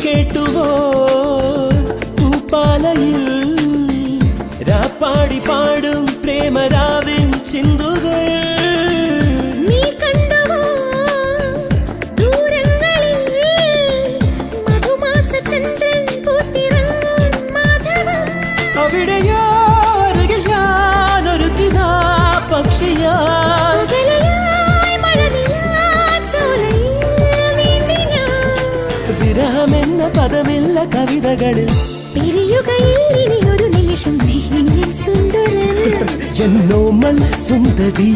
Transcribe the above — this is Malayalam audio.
കേട്ടുവോ പൂപ്പാലയിൽ രാപ്പാടി പാടും പ്രേമരാവിൻ ചിന്തുകൾ വിരഹമെന്ന പദമില്ല കവിതകളിൽ പിരിയുകയില്ലൊരു നിമിഷം സുന്ദരൻ എന്നോമൽ സുന്ദരി